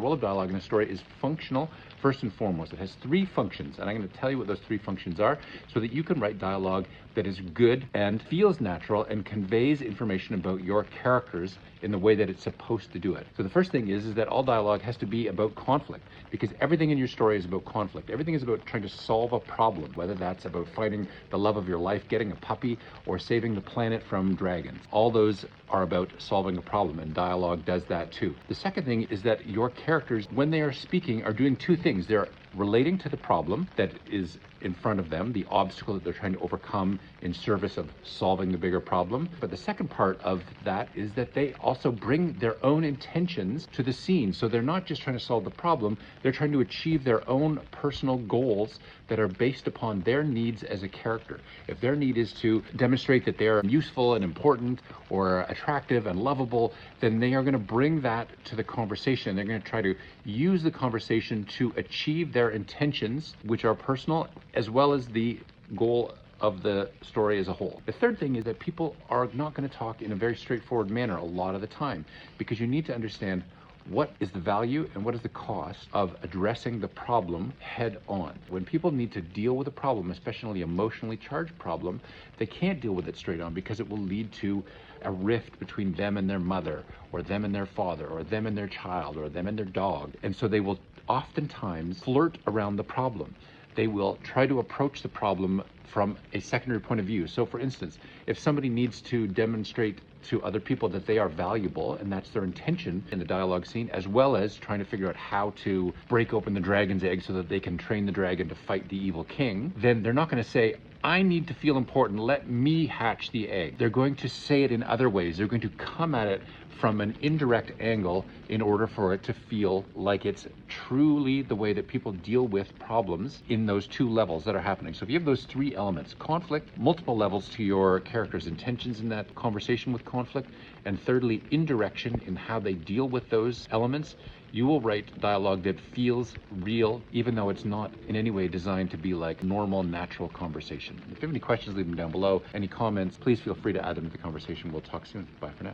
wall of dialogue in a story is functional first and foremost. It has three functions, and I'm going to tell you what those three functions are so that you can write dialogue that is good and feels natural and conveys information about your characters in the way that it's supposed to do it. So the first thing is that all dialogue has to be about conflict, because everything in your story is about conflict. Everything is about trying to solve a problem, whether that's about finding the love of your life, getting a puppy, or saving the planet from dragons. All those are about solving a problem, and dialogue does that too. The second thing is that your characters, when they are speaking, are doing two things. They're relating to the problem that is in front of them, the obstacle that they're trying to overcome in service of solving the bigger problem. But the second part of that is that they also bring their own intentions to the scene. So they're not just trying to solve the problem, they're trying to achieve their own personal goals that are based upon their needs as a character. If their need is to demonstrate that they're useful and important or attractive and lovable, then they are going to bring that to the conversation. They're going to try to use the conversation to achieve their intentions, which are personal, as well as the goal of the story as a whole. The third thing is that people are not going to talk in a very straightforward manner a lot of the time, because you need to understand what is the value and what is the cost of addressing the problem head on. When people need to deal with a problem, especially an emotionally charged problem, they can't deal with it straight on because it will lead to a rift between them and their mother, or them and their father, or them and their child, or them and their dog. And so they will oftentimes flirt around the problem. They will try to approach the problem from a secondary point of view. So for instance, if somebody needs to demonstrate to other people that they are valuable, and that's their intention in the dialogue scene, as well as trying to figure out how to break open the dragon's egg so that they can train the dragon to fight the evil king, then they're not going to say, I need to feel important, let me hatch the egg. They're going to say it in other ways. They're going to come at it from an indirect angle in order for it to feel like it's truly the way that people deal with problems in those two levels that are happening. So if you have those three elements, conflict, multiple levels to your character's intentions in that conversation with conflict, and thirdly, indirection in how they deal with those elements, you will write dialogue that feels real, even though it's not in any way designed to be like normal, natural conversation. If you have any questions, leave them down below. Any comments, please feel free to add them to the conversation. We'll talk soon. Bye for now.